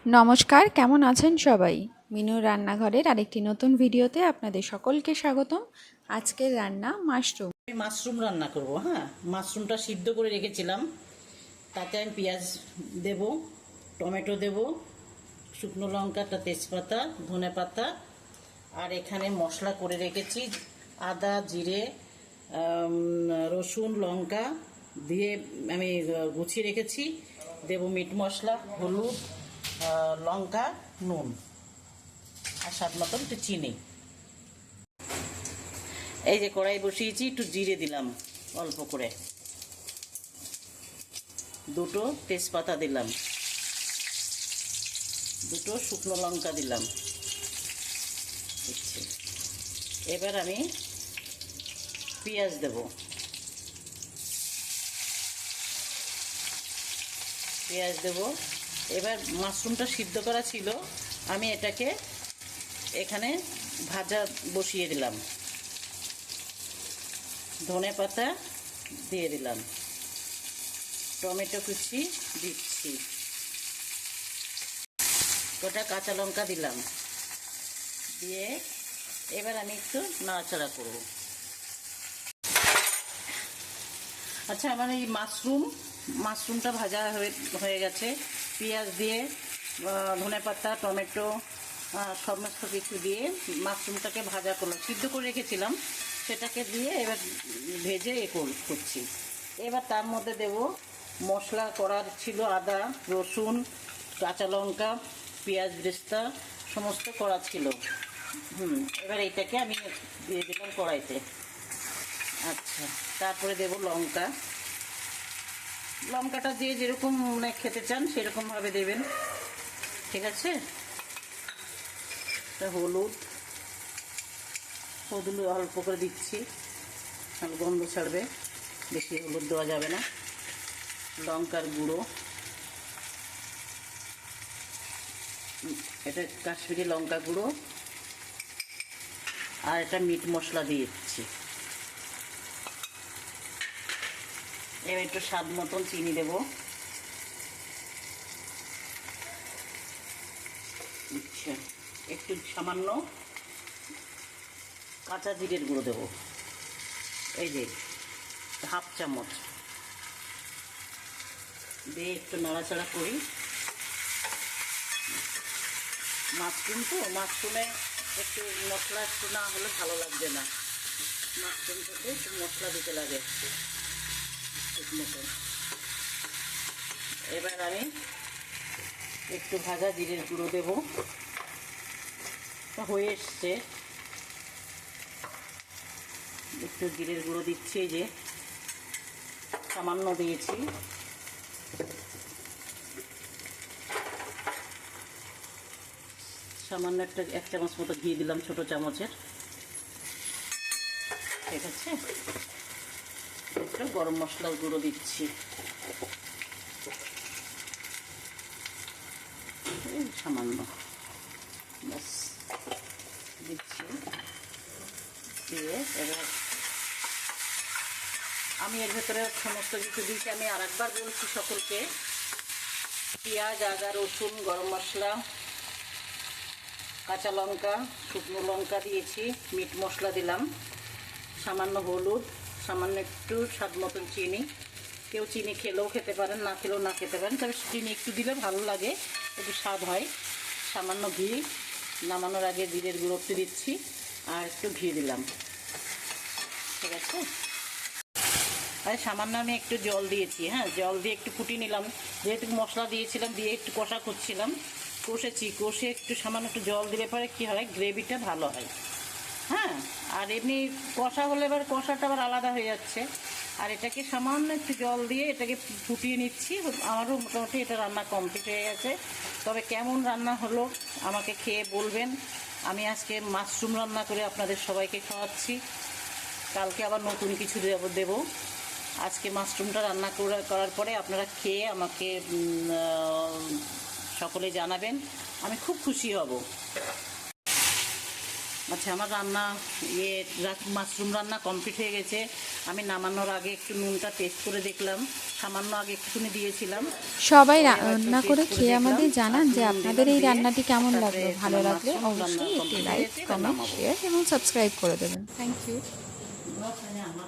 নমস্কার, কেমন আছেন সবাই? মিনুর রান্নাঘরের আরেকটি নতুন ভিডিওতে আপনাদের সকলকে স্বাগতম। আজকের রান্না মাশরুম। আমি মাশরুম রান্না করব। হ্যাঁ, মাশরুমটা সিদ্ধ করে রেখেছিলাম। তাতে আমি পেঁয়াজ দেব, টমেটো দেব, শুকনো লঙ্কাটা, তেজপাতা, ধনেপাতা, আর এখানে মশলা করে রেখেছি আদা, জিরে, রসুন, লঙ্কা দিয়ে আমি গুছিয়ে রেখেছি। দেব মিট মশলা, হলুদ, লঙ্কা, নুন, আর স্বাদ মতন একটু চিনি। এই যে কড়াই বসিয়েছি, একটু জিরে দিলাম অল্প করে, দুটো তেজপাতা দিলাম, দুটো শুকনো লঙ্কা দিলাম। এবার আমি পেঁয়াজ দেব। পেঁয়াজ দেব। এবার মাশরুমটা সিদ্ধ করা ছিল, আমি এটাকে এখানে ভাজা বসিয়ে দিলাম। ধনে পাতা দিয়ে দিলাম, টমেটো কুচি দিচ্ছি, গোটা কাঁচা লঙ্কা দিলাম, দিয়ে এবার আমি একটু নাড়াচাড়া করব। আচ্ছা, আমার এই মাশরুমটা ভাজা হয়ে গেছে। পেঁয়াজ দিয়ে, ধনেপাতা, টমেটো, সমস্ত কিছু দিয়ে মাশরুমটাকে ভাজা করলাম, সিদ্ধ করে রেখেছিলাম, সেটাকে দিয়ে এবার ভেজে করছি। এবার তার মধ্যে দেব মশলা করার ছিল, আদা, রসুন, কাঁচা লঙ্কা, পেঁয়াজ বেরেস্তা সমস্ত করা ছিল। এবার এইটাকে আমি দিয়ে দিলাম কড়াইতে। আচ্ছা, তারপরে দেব লঙ্কাটা দিয়ে যেরকম মানে খেতে চান সেরকমভাবে দেবেন, ঠিক আছে? হলুদ অল্প করে দিচ্ছি, গন্ধ ছাড়বে, বেশি হলুদ দেওয়া যাবে না। লঙ্কার গুঁড়ো, এটা কাশ্মীরি লঙ্কা গুঁড়ো, আর এটা মিট মশলা দিয়ে দিচ্ছি। এবার একটু স্বাদ মতন চিনি দেব। আচ্ছা, একটু সামান্য কাঁচা জিরের গুঁড়ো দেব, এই যে হাফ চামচ দিয়ে একটু নাড়াচাড়া করি। মাশরুমে একটু মশলা একটু না হলে ভালো লাগবে না, মাশরুমটাতে একটু মশলা দিতে লাগে ঠিক মতো। এবার আমি একটু ভাজা জিরের গুঁড়ো দেব, হয়ে এসছে। একটু জিরের গুঁড়ো দিচ্ছি, এই যে সামান্য দিয়েছি। সামান্য এক চামচ মতো ঘি দিলাম, ছোট চামচের, ঠিক আছে? একটু গরম মশলার গুঁড়ো দিচ্ছি, সামান্য ব্যাস দিচ্ছি। দিয়ে এবার আমি এর ভেতরে সমস্ত কিছু দিয়েছি। আমি আর একবার বলছি সকলকে, পেঁয়াজ, আদা, রসুন, গরম মশলা, কাঁচা লঙ্কা, শুকনো লঙ্কা দিয়েছি, মিট মশলা দিলাম, সামান্য হলুদ, সামান্য একটু স্বাদ মতন চিনি। কেউ চিনি খেলেও খেতে পারেন, না খেলেও না খেতে পারেন, তবে চিনি একটু দিলে ভালো লাগে, একটু স্বাদ হয়। সামান্য ঘি, নামানোর আগে জিরের গুঁড়ো একটু দিচ্ছি, আর একটু ঘি দিলাম, ঠিক আছে? আর সামান্য আমি একটু জল দিয়েছি। হ্যাঁ, জল দিয়ে একটু ফুটিয়ে নিলাম, যেহেতু মশলা দিয়েছিলাম, দিয়ে একটু কষা করছিলাম, কষে একটু সামান্য একটু জল দিলে পরে কী হয়, গ্রেভিটা ভালো হয়। হ্যাঁ, আর এমনি কষা হলে এবার কষাটা আবার আলাদা হয়ে যাচ্ছে। আর এটাকে সামান্য একটু জল দিয়ে এটাকে ফুটিয়ে নিচ্ছি। আমারও মোটামুটি এটা রান্না কমপ্লিট হয়ে গেছে। তবে কেমন রান্না হলো আমাকে খেয়ে বলবেন। আমি আজকে মাশরুম রান্না করে আপনাদের সবাইকে খাওয়াচ্ছি, কালকে আবার নতুন কিছু দেবো। আজকে মাশরুমটা রান্না করার পরে আপনারা খেয়ে আমাকে সকলে জানাবেন, আমি খুব খুশি হব। আচ্ছা, আমার রান্না মাশরুম রান্না কমপ্লিট হয়ে গেছে। আমি নামানোর আগে একটু নুনটা টেস্ট করে দেখলাম, সামান্য আগে একটুখানি দিয়েছিলাম। সবাই পরে আবার রান্না একটু করে taste খেয়ে দেখলাম, আমাদের জানান আর যে নুন আপনাদের দিলাম, এই দিয়ে রান্নাটি কেমন তারপরে লাগলো। ভালো তোমার লাগলে মাশরুম রান্না অবশ্যই একটি complete লাইক, হয়ে গেছে, এবার কমেন্ট, নামাবো। শেয়ার এবং সাবস্ক্রাইব করে দেবেন। Thank you. আমার